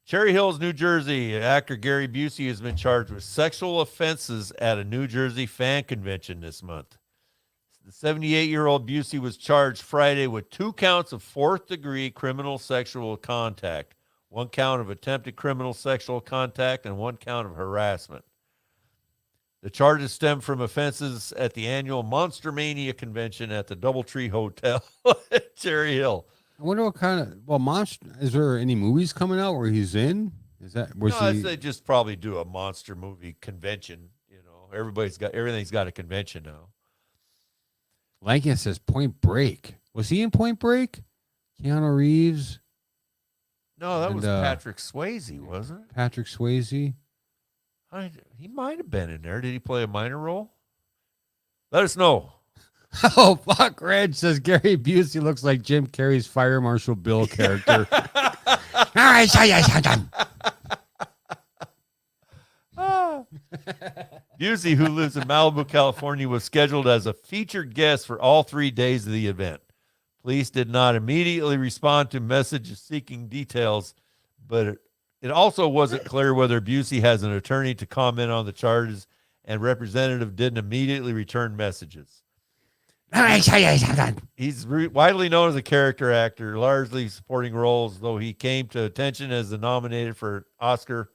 Cherry Hills, New Jersey. Actor Gary Busey has been charged with sexual offenses at a New Jersey fan convention this month. The 78-year-old Busey was charged Friday with 2 counts of 4th-degree criminal sexual contact, 1 count of attempted criminal sexual contact, and 1 count of harassment. The charges stem from offenses at the annual Monster Mania convention at the Doubletree Hotel at Cherry Hill. I wonder what kind of monster. Is there any movies coming out where he's in? Is that They just probably do a monster movie convention. You know, everything's got a convention now. Lankin says Point Break. Was he in Point Break? Keanu Reeves, No, that And, was Patrick Swayze, wasn't it? Patrick Swayze. He might have been in there. Did he play a minor role? Let us know. Oh, fuck. Reg says Gary Busey looks like Jim Carrey's Fire Marshal Bill character. All right, Busey, who lives in Malibu, California, was scheduled as a featured guest for all 3 days of the event. Police did not immediately respond to messages seeking details, but it also wasn't clear whether Busey has an attorney to comment on the charges, and representative didn't immediately return messages. He's widely known as a character actor, largely supporting roles, though he came to attention as the nominated for Oscar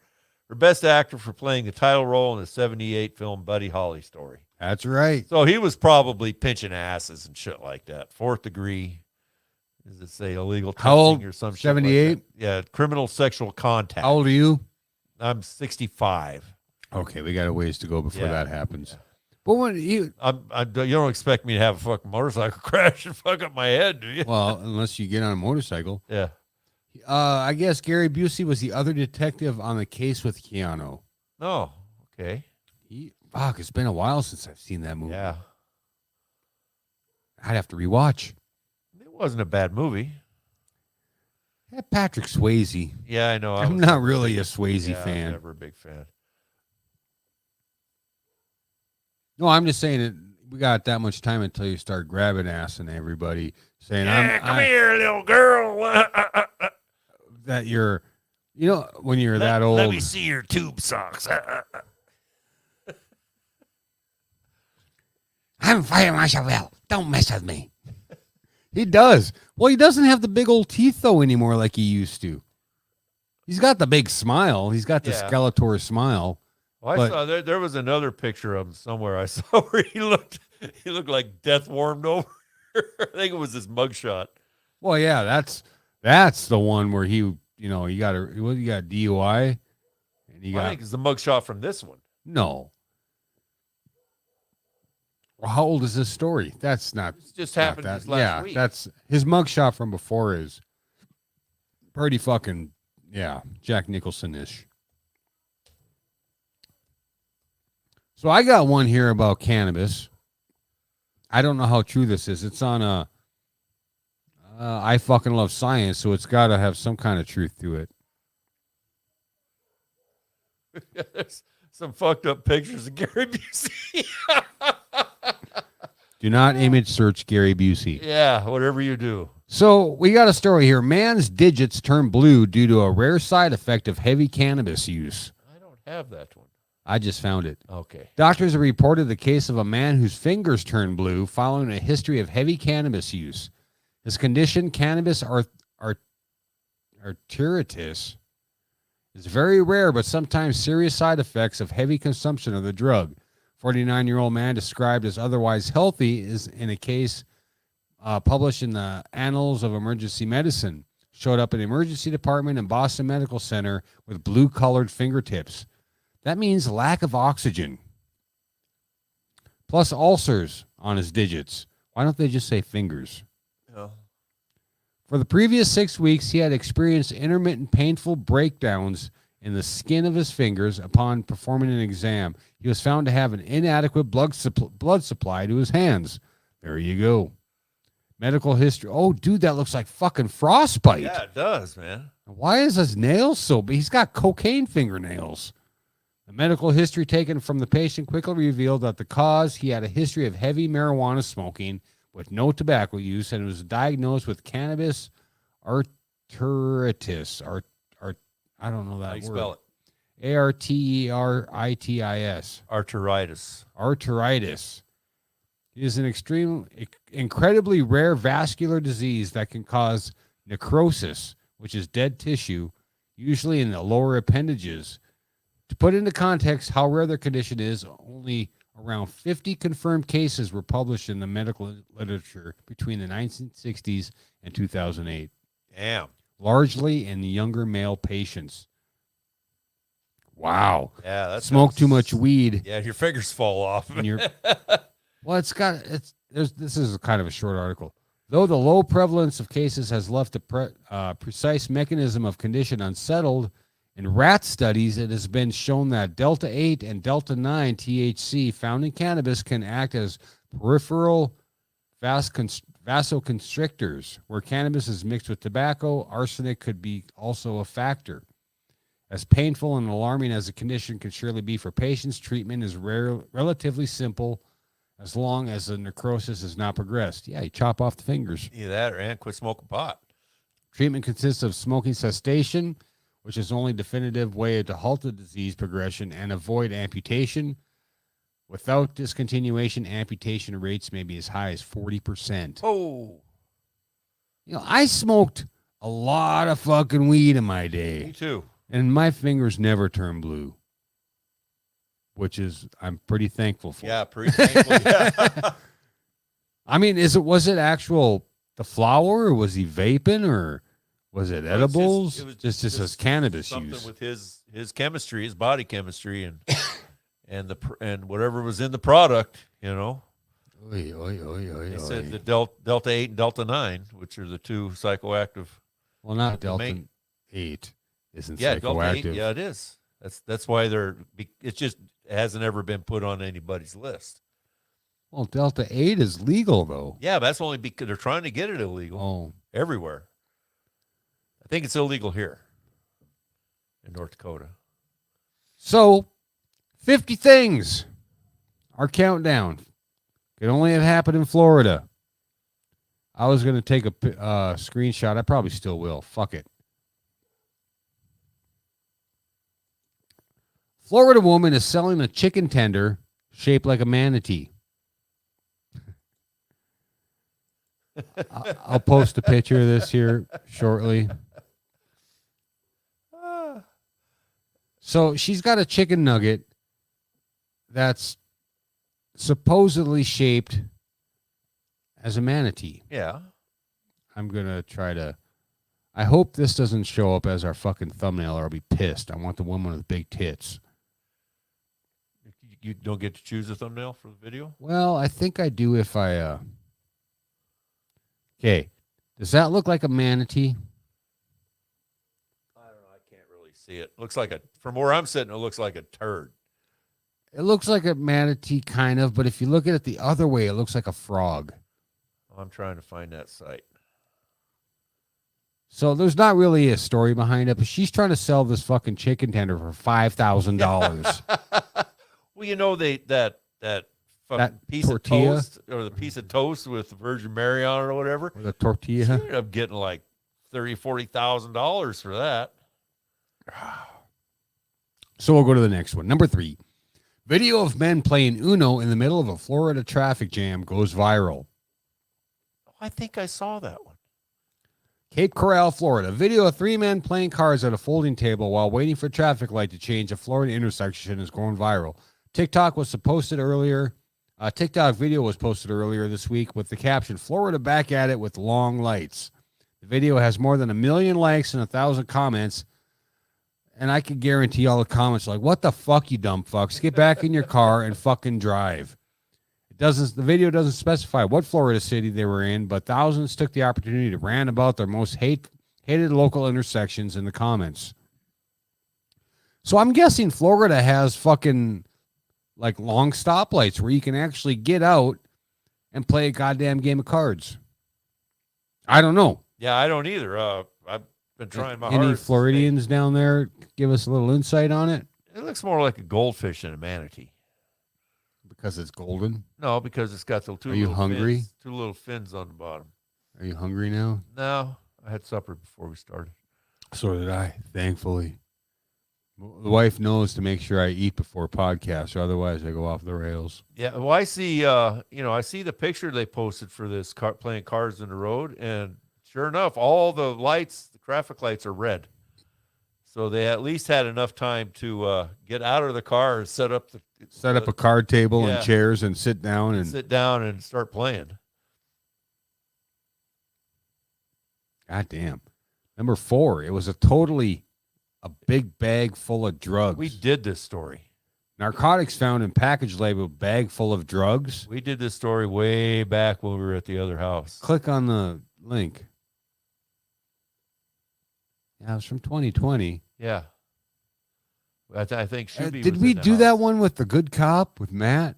for Best Actor for playing the title role in the 1978 film Buddy Holly story. That's right. So he was probably pinching asses and shit like that. 4th degree. Does it say illegal How old? touching or some shit? 78? Like that? Yeah, criminal sexual contact. How old are you? I'm 65. Okay, we got a ways to go before Yeah. that happens. But when you, You don't expect me to have a fucking motorcycle crash and fuck up my head, do you? well, unless you get on a motorcycle. Yeah. I guess Gary Busey was the other detective on the case with Keanu. Oh, okay. Fuck, it's been a while since I've seen that movie. Yeah. I'd have to rewatch. It wasn't a bad movie. Yeah, Patrick Swayze. Yeah, I know. I'm not really a Swayze I was fan. never a big fan. No, I'm just saying that we got that much time until you start grabbing ass and everybody saying, Come here, little girl. that you're, when you're that Let old. me see your tube socks. I'm Fire Marshal Will. Don't mess with me. He does. Well, he doesn't have the big old teeth, though, anymore like he used to. He's got the big smile. He's got the Yeah. Skeletor smile. Well, I saw there was another picture of him somewhere I saw where he looked like death warmed over. I think it was his mugshot. Well, yeah, that's the one where he got DUI, and I think it's the mugshot from this one. no. Well, how old is this story? That's not. It just happened that. this last week. That's his mugshot from before is pretty fucking Jack Nicholson-ish. So I got one here about cannabis. I don't know how true this is. It's on I fucking love science, so it's got to have some kind of truth to it. There's some fucked up pictures of Gary Busey. Do not image search Gary Busey. Yeah, whatever you do. So we got a story here. Man's digits turn blue due to a rare side effect of heavy cannabis use. I don't have that one. I just found it. Okay. Doctors have reported the case of a man whose fingers turned blue following a history of heavy cannabis use. His condition, cannabis arteritis, is very rare but sometimes serious side effects of heavy consumption of the drug. 49-year-old man described as otherwise healthy is in a case published in the Annals of Emergency Medicine. Showed up in the emergency department in Boston Medical Center with blue-colored fingertips. That means lack of oxygen. Plus ulcers on his digits. Why don't they just say fingers? Yeah. For the previous 6 weeks, he had experienced intermittent painful breakdowns in the skin of his fingers upon performing an exam. He was found to have an inadequate blood supply to his hands. There you go. Medical history. Oh, dude, that looks like fucking frostbite. Yeah, it does, man. Why is his nails so big? He's got cocaine fingernails. The medical history taken from the patient quickly revealed that the cause, he had a history of heavy marijuana smoking with no tobacco use and was diagnosed with cannabis arteritis. I don't know that How do you word. spell it? Arteritis. Arteritis. Arteritis. It is an incredibly rare vascular disease that can cause necrosis, which is dead tissue, usually in the lower appendages. To put into context how rare the condition is, only around 50 confirmed cases were published in the medical literature between the 1960s and 2008. Damn. Largely in younger male patients. Wow. Yeah, that's Smoke too much weed. Yeah, your fingers fall off. And you're, well, this is kind of a short article. Though the low prevalence of cases has left the precise mechanism of condition unsettled, in rat studies, it has been shown that Delta 8 and Delta 9 THC found in cannabis can act as peripheral vasoconstrictors. Where cannabis is mixed with tobacco, arsenic could be also a factor. As painful and alarming as the condition can surely be for patients, treatment is relatively simple as long as the necrosis has not progressed. Yeah, you chop off the fingers. Either that or quit smoking pot. Treatment consists of smoking cessation, which is the only definitive way to halt the disease progression and avoid amputation. Without discontinuation, amputation rates may be as high as 40%. Oh. I smoked a lot of fucking weed in my day. Me too. And my fingers never turned blue, which is I'm pretty thankful for. Yeah, pretty thankful. Yeah. I mean, was it actual the flower, or was he vaping, or was it edibles? It was just his cannabis something use. with his chemistry, his body chemistry, and whatever was in the product, Oy, oy, oy, oy, They oy. said the Delta 8 and Delta 9, which are the two psychoactive. Well, not Delta main- 8 isn't Yeah, Delta 8. psychoactive. Yeah, it is. That's why it hasn't ever been put on anybody's list. Well, Delta 8 is legal, though. Yeah, but that's only because they're trying to get it illegal Oh, everywhere. I think it's illegal here in North Dakota. so 50 things our countdown. Could only have happened in Florida. I was going to take a screenshot. I probably still will. Fuck it. Florida woman is selling a chicken tender shaped like a manatee. I'll post a picture of this here shortly. So she's got a chicken nugget that's supposedly shaped as a manatee. Yeah. I'm going to try to... I hope this doesn't show up as our fucking thumbnail or I'll be pissed. I want the woman with big tits. You don't get to choose a thumbnail for the video? Well, I think I do if I... Okay. Does that look like a manatee? I don't know. I can't really see it. Looks like from where I'm sitting, it looks like a turd. It looks like a manatee, kind of, but if you look at it the other way, it looks like a frog. I'm trying to find that site. So there's not really a story behind it, but she's trying to sell this fucking chicken tender for $5,000. Well, you know, that fucking That piece tortilla? of toast or the piece of toast with the Virgin Mary on it or whatever. With a She tortilla. ended up getting like $30,000-$40,000 for that. So we'll go to the next one. Number 3. Video of men playing Uno in the middle of a Florida traffic jam goes viral. Oh, I think I saw that one. Cape Coral, Florida. Video of 3 men playing cards at a folding table while waiting for traffic light to change a Florida intersection is going viral. TikTok video was posted earlier this week with the caption, Florida back at it with long lights. The video has more than 1 million likes and 1,000 comments. And I can guarantee all the comments are like, what the fuck, you dumb fucks? Get back in your car and fucking drive. The video doesn't specify what Florida city they were in, but thousands took the opportunity to rant about their most hated local intersections in the comments. So I'm guessing Florida has fucking like long stoplights where you can actually get out and play a goddamn game of cards. I don't know. Yeah, I don't either. I've been trying my Any hardest. Floridians down there give us a little insight on it? It looks more like a goldfish than a manatee. Because it's golden? No, because it's got the two. Are you little hungry? Fins, 2 little fins on the bottom. Are you hungry now? No, I had supper before we started. So did I, thankfully. The wife knows to make sure I eat before podcasts, or otherwise I go off the rails. Yeah, well, I see. I see the picture they posted for this playing cards in the road, and sure enough, all the lights, the traffic lights, are red. So they at least had enough time to get out of the car and set up a card table yeah. and chairs and sit down and start playing. God damn. Number 4, it was a big bag full of drugs. We did this story. Narcotics found in package labeled bag full of drugs. We did this story way back when we were at the other house. Click on the link. Yeah, it was from 2020. Yeah. I think Shuby did was we in the do house. that one with the good cop with Matt?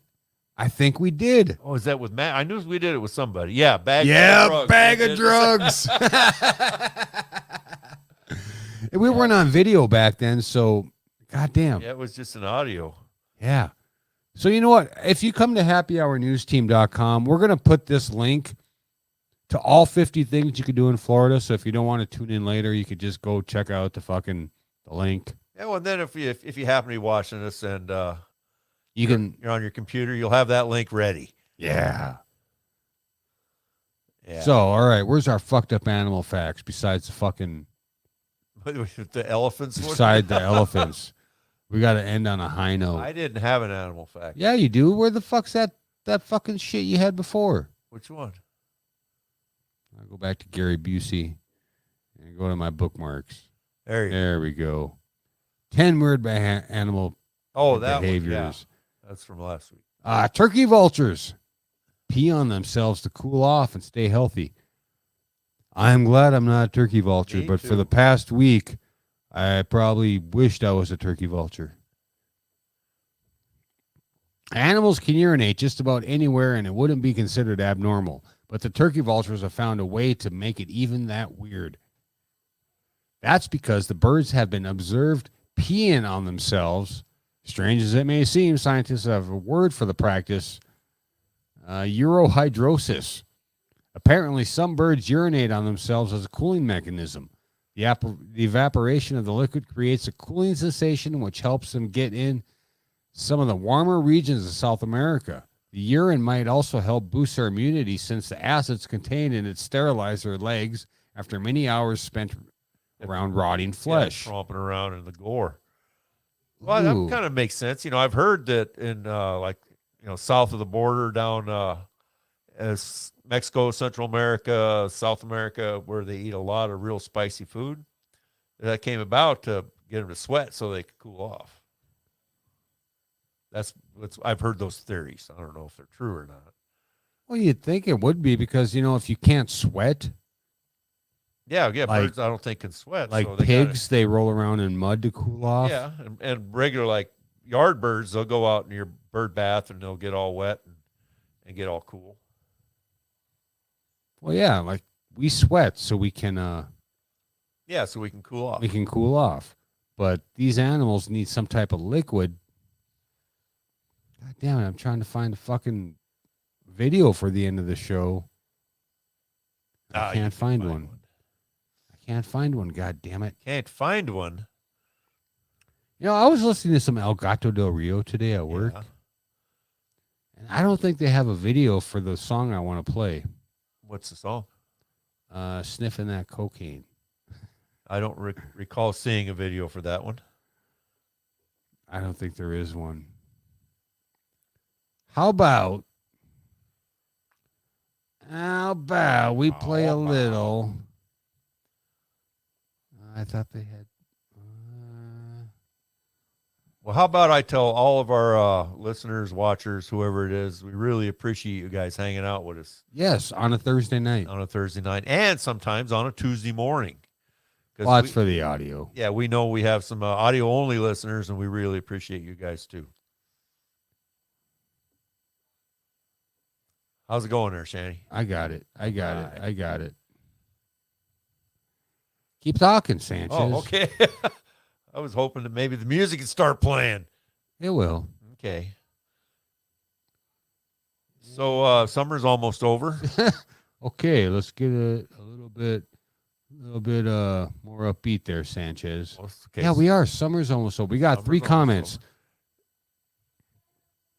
I think we did. Oh, is that with Matt? I knew we did it with somebody. Yeah, bag of drugs. And we weren't on video back then, so goddamn. Yeah, it was just an audio. Yeah. So you know what? If you come to happyhournewsteam.com, we're going to put this link to all 50 things you could do in Florida. So if you don't want to tune in later, you could just go check out the link. Yeah, well, and then if you happen to be watching this and you're on your computer, you'll have that link ready. Yeah. Yeah. So, all right, where's our fucked up animal facts besides the fucking the elephants. beside the elephants? We got to end on a high note. I didn't have an animal fact. Yeah, you do. Where the fuck's that fucking shit you had before? Which one? I'll go back to Gary Busey and go to my bookmarks. There we go. 10 weird animal behaviors. One, yeah. That's from last week. Turkey vultures pee on themselves to cool off and stay healthy. I'm glad I'm not a turkey vulture, Me but too. for the past week, I probably wished I was a turkey vulture. Animals can urinate just about anywhere, and it wouldn't be considered abnormal. But the turkey vultures have found a way to make it even that weird. That's because the birds have been observed peeing on themselves Strange as it may seem, scientists have a word for the practice, urohydrosis. Apparently, some birds urinate on themselves as a cooling mechanism. The evaporation of the liquid creates a cooling sensation which helps them get in some of the warmer regions of South America. The urine might also help boost their immunity since the acids contained in it sterilize their legs after many hours spent around rotting flesh. Yeah, tromping around in the gore. Well, that kind of makes sense. You know, I've heard that in south of the border down as Mexico, Central America, South America, where they eat a lot of real spicy food, that came about to get them to sweat so they could cool off. I've heard those theories. I don't know if they're true or not. Well, you'd think it would be because, if you can't sweat. Yeah, birds I don't think can sweat. Like so pigs, they roll around in mud to cool off. Yeah, and regular like yard birds, they'll go out in your bird bath and they'll get all wet and get all cool. Well, yeah, like we sweat so we can so we can cool off. We can cool off. But these animals need some type of liquid. God damn it, I'm trying to find a fucking video for the end of the show. I can't find one. I can't find one, god damn it. Can't find one. I was listening to some El Gato del Rio today at work. Yeah. And I don't think they have a video for the song I want to play. What's the song? Sniffing That Cocaine. I don't recall seeing a video for that one. I don't think there is one. How about we play a little? I thought they had. Well, how about I tell all of our listeners, watchers, whoever it is, we really appreciate you guys hanging out with us. Yes, on a Thursday night. And sometimes on a Tuesday morning. Well, that's for the audio. Yeah, we know we have some audio-only listeners, and we really appreciate you guys, too. How's it going there, Shanny? I got it. Keep talking, Sanchez. Oh, okay. I was hoping that maybe the music would start playing. It will. Okay. So summer's almost over. Okay, let's get a little bit more upbeat there, Sanchez. Okay. Yeah, we are. Summer's almost over. We got 3 comments.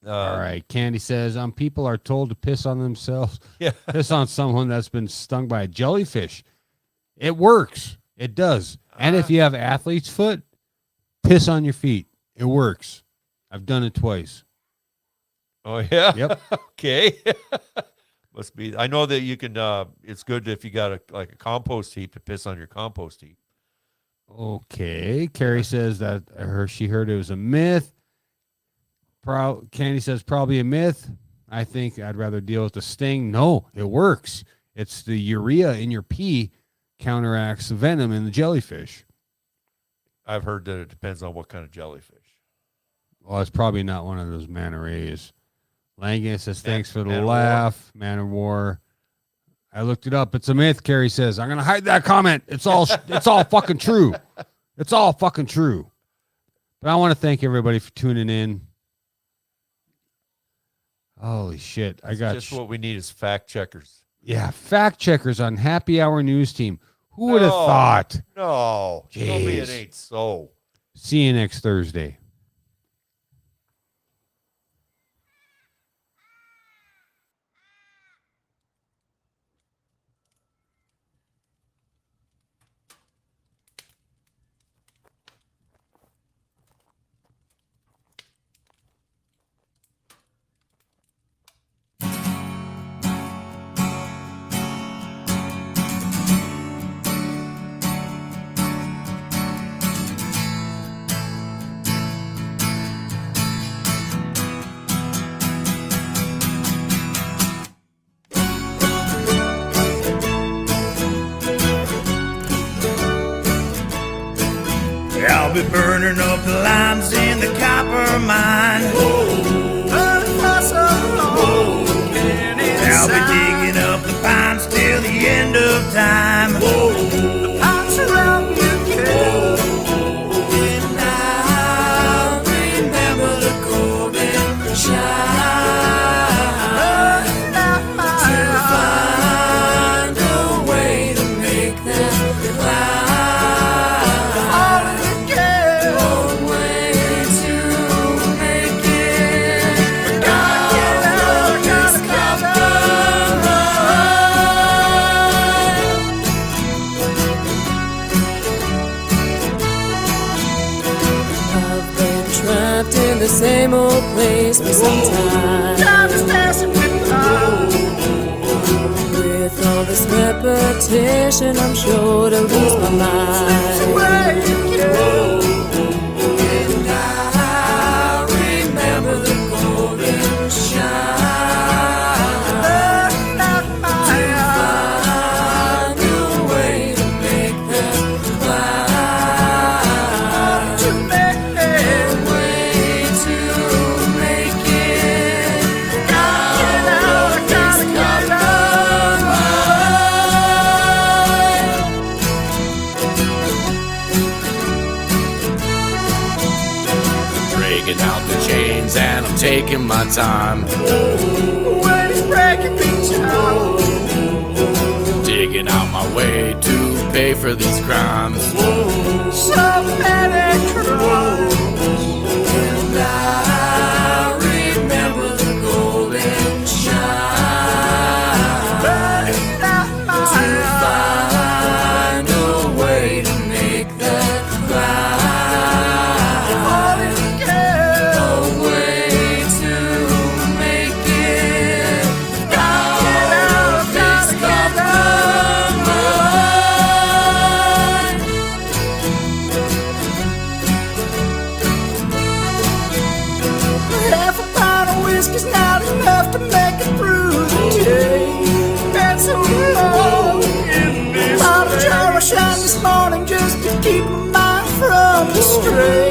All right. Candy says, people are told to piss on themselves. Yeah. Piss on someone that's been stung by a jellyfish. It works. It does. And if you have athlete's foot, piss on your feet. It works. I've done it twice. Oh, yeah? Yep. Okay. Must be. I know that you can, it's good if you got a compost heap to piss on your compost heap. Okay. Carrie says that she heard it was a myth. Candy says probably a myth. I think I'd rather deal with the sting. No, it works. It's the urea in your pee counteracts the venom in the jellyfish. I've heard that it depends on what kind of jellyfish. Well, it's probably not one of those manta rays. Langan says, thanks for the laugh. Man of War. I looked it up. It's a myth, Carrie says. I'm going to hide that comment. It's all fucking true. It's all fucking true. But I want to thank everybody for tuning in. Holy shit. I got just what we need is fact checkers. Yeah, fact checkers on Happy Hour News Team. Who would have thought? No. Jeez. Tell me it ain't so. See you next Thursday. I'll be burning up the limes in the copper mine. I'll be digging up the pines till the end of time. The pines around you, and I'll remember the same old place for some time. Time is passing me by. With all this repetition, I'm sure to lose my mind. And I remember the golden shine. And I'm taking my time. When it's breaking me down, Digging out my way to pay for these crimes. so many crimes. And I remember the golden shine. To find a way to make that climb. Whiskey's not enough to make it through the day. Been so long in this. Bought a jar of shine this morning just to keep my mind from astray.